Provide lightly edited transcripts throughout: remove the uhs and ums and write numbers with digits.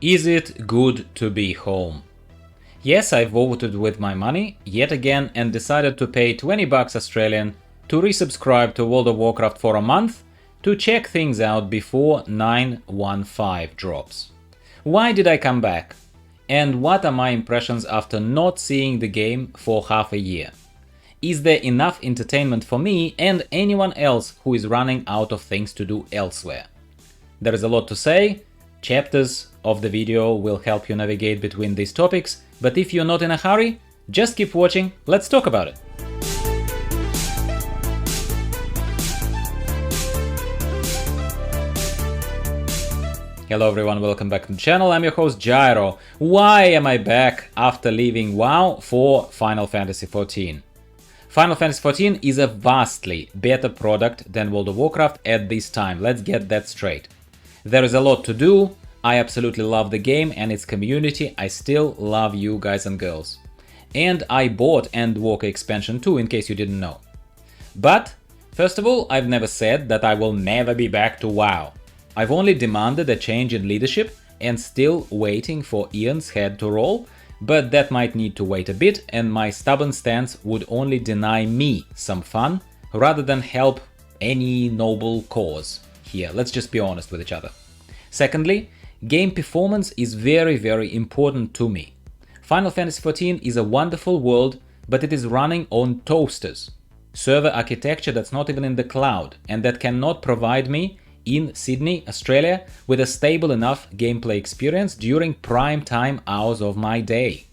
Is it good to be home? Yes, I voted with my money yet again and decided to pay 20 bucks Australian to resubscribe to World of Warcraft for a month to check things out before 9.15 drops. Why did I come back? And what are my impressions after not seeing the game for half a year? Is there enough entertainment for me and anyone else who is running out of things to do elsewhere? There is a lot to say. Chapters of the video will help you navigate between these topics, but if you're not in a hurry, just keep watching, let's talk about it. Hello everyone, welcome back to the channel, I'm your host Gyro. Why am I back after leaving WoW for Final Fantasy XIV? Final Fantasy XIV is a vastly better product than World of Warcraft at this time, let's get that straight. There is a lot to do, I absolutely love the game and its community, I still love you guys and girls. And I bought Endwalker expansion too, in case you didn't know. But, first of all, I've never said that I will never be back to WoW. I've only demanded a change in leadership and still waiting for Ian's head to roll, but that might need to wait a bit and my stubborn stance would only deny me some fun rather than help any noble cause. Here, let's just be honest with each other. Secondly, game performance is very important to me. Final Fantasy XIV is a wonderful world, but it is running on toasters. Server architecture that's not even in the cloud and that cannot provide me in Sydney, Australia, with a stable enough gameplay experience during prime time hours of my day.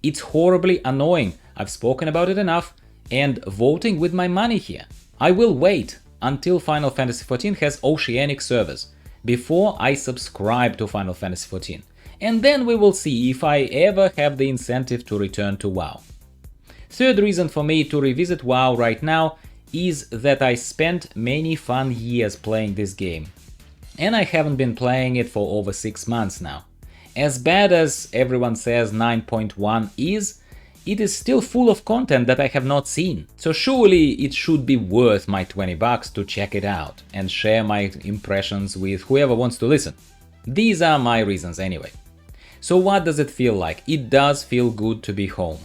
It's horribly annoying, I've spoken about it enough, and voting with my money here. I will wait until Final Fantasy XIV has oceanic servers before I subscribe to Final Fantasy XIV, and then we will see if I ever have the incentive to return to WoW. Third reason for me to revisit WoW right now is that I spent many fun years playing this game, and I haven't been playing it for over 6 months now. As bad as everyone says 9.1 is, it is still full of content that I have not seen, so surely it should be worth my 20 bucks to check it out and share my impressions with whoever wants to listen. These are my reasons anyway. So what does it feel like? It does feel good to be home.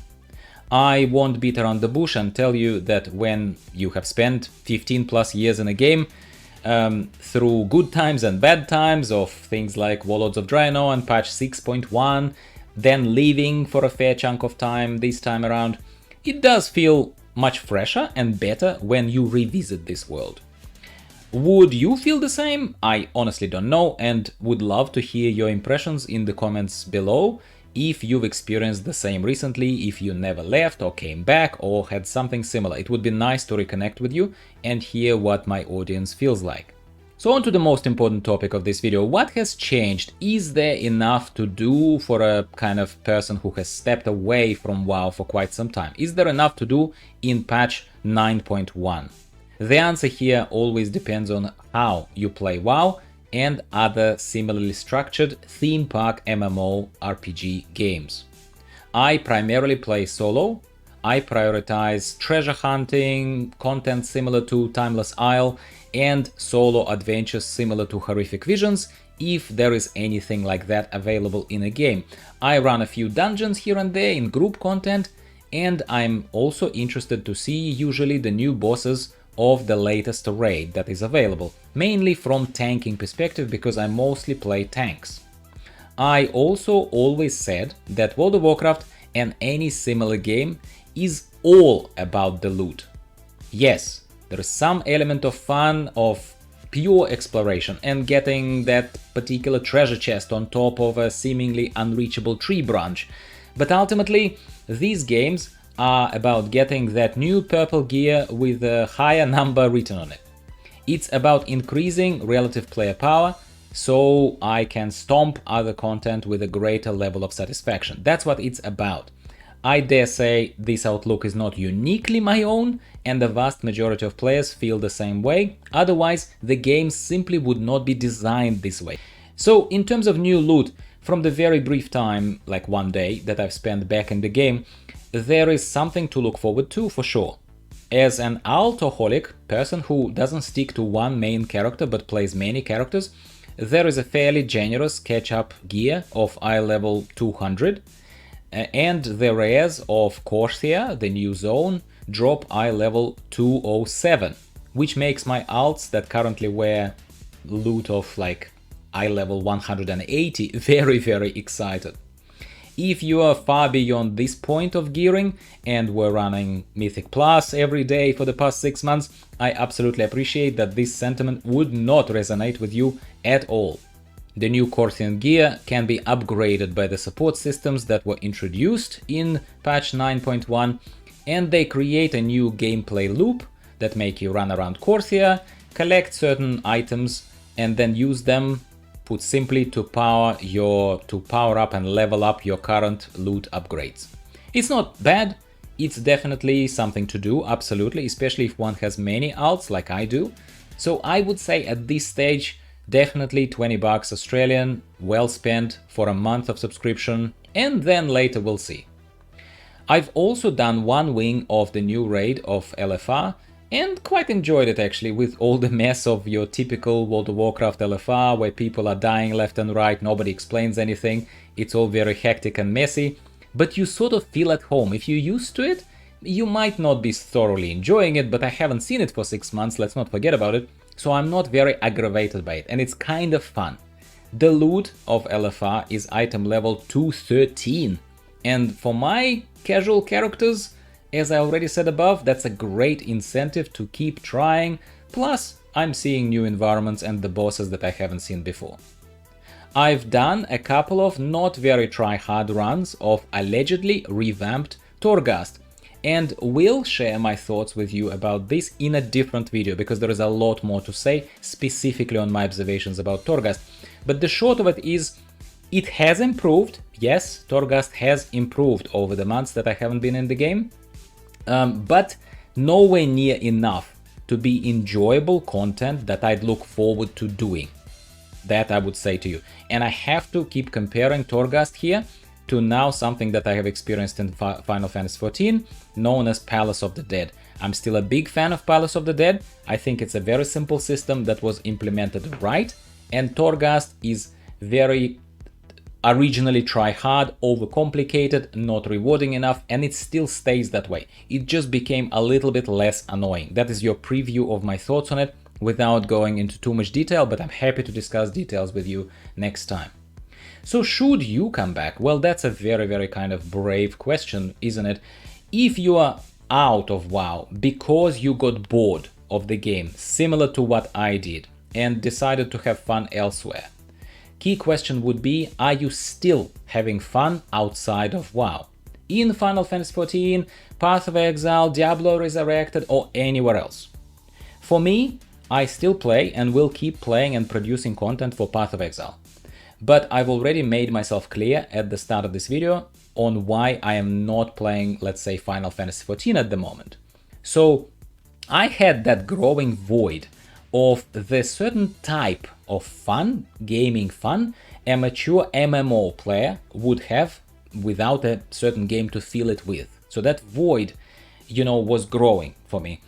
I won't beat around the bush and tell you that when you have spent 15 plus years in a game, through good times and bad times of things like Warlords of Draenor and patch 6.1, then leaving for a fair chunk of time this time around, it does feel much fresher and better when you revisit this world. Would you feel the same? I honestly don't know and would love to hear your impressions in the comments below. If you've experienced the same recently, if you never left or came back or had something similar, it would be nice to reconnect with you and hear what my audience feels like. So on to the most important topic of this video, what has changed? Is there enough to do for a kind of person who has stepped away from WoW for quite some time? Is there enough to do in patch 9.1? The answer here always depends on how you play WoW and other similarly structured theme park MMO RPG games. I primarily play solo. I prioritize treasure hunting, content similar to Timeless Isle, and solo adventures similar to Horrific Visions, if there is anything like that available in a game. I run a few dungeons here and there in group content, and I'm also interested to see usually the new bosses of the latest raid that is available, mainly from tanking perspective because I mostly play tanks. I also always said that World of Warcraft and any similar game is all about the loot. Yes, there is some element of fun, of pure exploration and getting that particular treasure chest on top of a seemingly unreachable tree branch, but ultimately these games are about getting that new purple gear with a higher number written on it. It's about increasing relative player power so I can stomp other content with a greater level of satisfaction. That's what it's about. I dare say this outlook is not uniquely my own and the vast majority of players feel the same way, otherwise the game simply would not be designed this way. So in terms of new loot, from the very brief time, like one day, that I've spent back in the game, there is something to look forward to for sure. As an altoholic person who doesn't stick to one main character but plays many characters, there is a fairly generous catch-up gear of eye level 200, and the rares of Corsair, the new zone, drop eye level 207, which makes my alts that currently wear loot of like eye level 180 very, very excited. If you are far beyond this point of gearing and were running Mythic Plus every day for the past 6 months, I absolutely appreciate that this sentiment would not resonate with you at all. The new Corthian gear can be upgraded by the support systems that were introduced in patch 9.1, and they create a new gameplay loop that make you run around Corthia, collect certain items, and then use them, put simply, to power up and level up your current loot upgrades. It's not bad, it's definitely something to do, absolutely, especially if one has many alts like I do. So I would say at this stage, definitely 20 bucks Australian, well spent for a month of subscription, and then later we'll see. I've also done one wing of the new raid of LFR, and quite enjoyed it actually, with all the mess of your typical World of Warcraft LFR, where people are dying left and right, nobody explains anything, it's all very hectic and messy, but you sort of feel at home. If you're used to it, you might not be thoroughly enjoying it, but I haven't seen it for 6 months, let's not forget about it, so I'm not very aggravated by it, and it's kind of fun. The loot of LFR is item level 213, and for my casual characters, as I already said above, that's a great incentive to keep trying, plus I'm seeing new environments and the bosses that I haven't seen before. I've done a couple of not very try-hard runs of allegedly revamped Torghast, and will share my thoughts with you about this in a different video, because there is a lot more to say specifically on my observations about Torghast. But the short of it is, it has improved. Yes, Torghast has improved over the months that I haven't been in the game. But nowhere near enough to be enjoyable content that I'd look forward to doing. That I would say to you. And I have to keep comparing Torghast here to now something that I have experienced in Final Fantasy XIV, known as Palace of the Dead. I'm still a big fan of Palace of the Dead. I think it's a very simple system that was implemented right, and Torghast is very originally try hard, overcomplicated, not rewarding enough, and it still stays that way. It just became a little bit less annoying. That is your preview of my thoughts on it, without going into too much detail, but I'm happy to discuss details with you next time. So should you come back? Well, that's a very, very kind of brave question, isn't it? If you are out of WoW because you got bored of the game, similar to what I did, and decided to have fun elsewhere, key question would be, are you still having fun outside of WoW? In Final Fantasy XIV, Path of Exile, Diablo Resurrected, or anywhere else? For me, I still play and will keep playing and producing content for Path of Exile. But I've already made myself clear at the start of this video on why I am not playing, let's say, Final Fantasy XIV at the moment. So I had that growing void of the certain type of fun, gaming fun, a mature MMO player would have without a certain game to fill it with. So that void, was growing for me.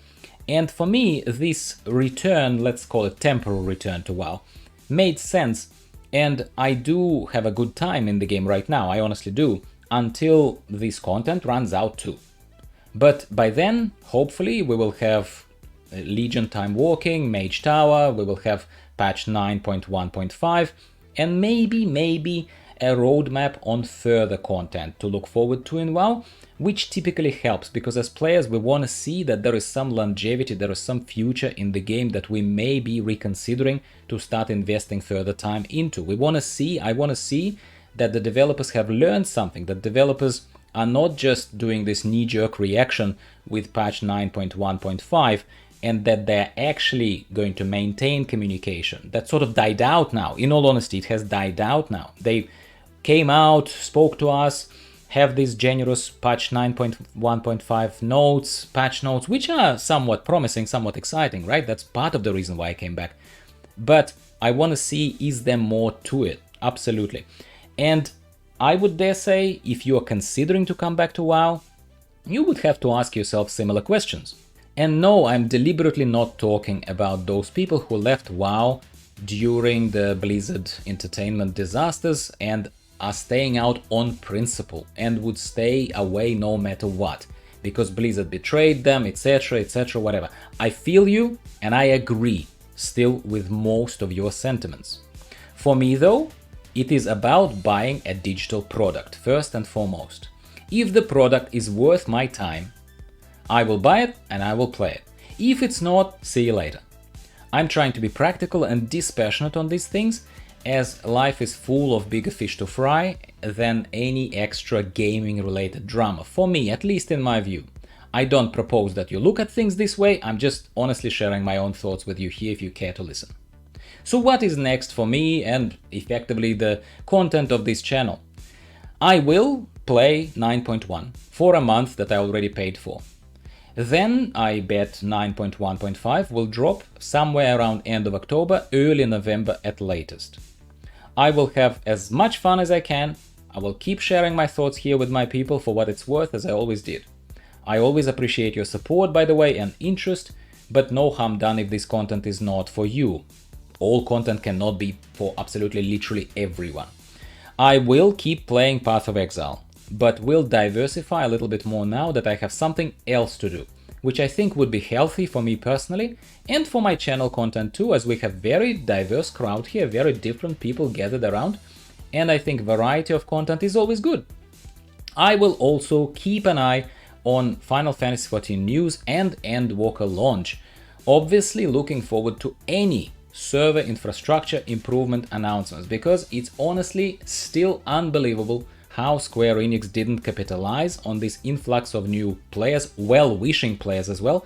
And for me, this return, let's call it temporary return to WoW, made sense. And I do have a good time in the game right now, I honestly do, until this content runs out too. But by then, hopefully, we will have Legion Time Walking, Mage Tower, we will have patch 9.1.5, and maybe a roadmap on further content to look forward to in WoW, which typically helps, because as players we want to see that there is some longevity, there is some future in the game that we may be reconsidering to start investing further time into. I want to see that the developers have learned something, that developers are not just doing this knee-jerk reaction with patch 9.1.5, and that they're actually going to maintain communication. That sort of died out now. In all honesty, it has died out now. They came out, spoke to us, have these generous patch 9.1.5 patch notes, which are somewhat promising, somewhat exciting, right? That's part of the reason why I came back. But I want to see, is there more to it? Absolutely. And I would dare say, if you are considering to come back to WoW, you would have to ask yourself similar questions. And no, I'm deliberately not talking about those people who left WoW during the Blizzard Entertainment disasters and are staying out on principle and would stay away no matter what, because Blizzard betrayed them, etc, etc, whatever. I feel you and I agree still with most of your sentiments. For me though, it is about buying a digital product first and foremost. If the product is worth my time, I will buy it and I will play it. If it's not, see you later. I'm trying to be practical and dispassionate on these things, as life is full of bigger fish to fry than any extra gaming related drama, for me, at least in my view. I don't propose that you look at things this way, I'm just honestly sharing my own thoughts with you here if you care to listen. So what is next for me and effectively the content of this channel? I will play 9.1 for a month that I already paid for. Then I bet 9.1.5 will drop somewhere around end of October, early November at latest. I will have as much fun as I can. I will keep sharing my thoughts here with my people for what it's worth, as I always did. I always appreciate your support, by the way, and interest, but no harm done if this content is not for you. All content cannot be for absolutely literally everyone. I will keep playing Path of Exile, but will diversify a little bit more now that I have something else to do, which I think would be healthy for me personally and for my channel content too, as we have very diverse crowd here, very different people gathered around, and I think variety of content is always good. I will also keep an eye on Final Fantasy XIV news and Endwalker launch, obviously looking forward to any server infrastructure improvement announcements, because it's honestly still unbelievable how Square Enix didn't capitalize on this influx of new players, well-wishing players as well,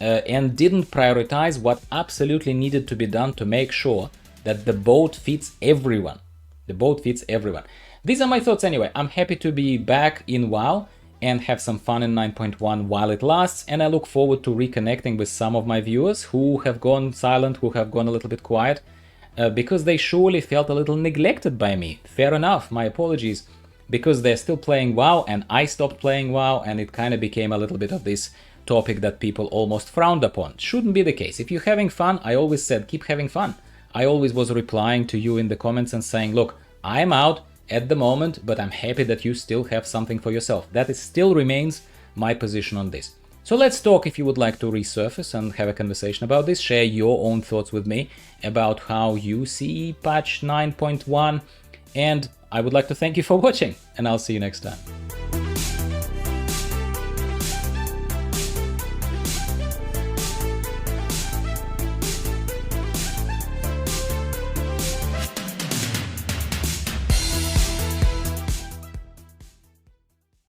and didn't prioritize what absolutely needed to be done to make sure that the boat fits everyone. The boat fits everyone. These are my thoughts anyway. I'm happy to be back in WoW and have some fun in 9.1 while it lasts, and I look forward to reconnecting with some of my viewers who have gone silent, who have gone a little bit quiet, because they surely felt a little neglected by me. Fair enough, my apologies. Because they're still playing WoW and I stopped playing WoW, and it kind of became a little bit of this topic that people almost frowned upon. Shouldn't be the case. If you're having fun, I always said keep having fun. I always was replying to you in the comments and saying, look, I'm out at the moment, but I'm happy that you still have something for yourself. That is still remains my position on this. So let's talk if you would like to resurface and have a conversation about this, share your own thoughts with me about how you see patch 9.1, and I would like to thank you for watching, and I'll see you next time.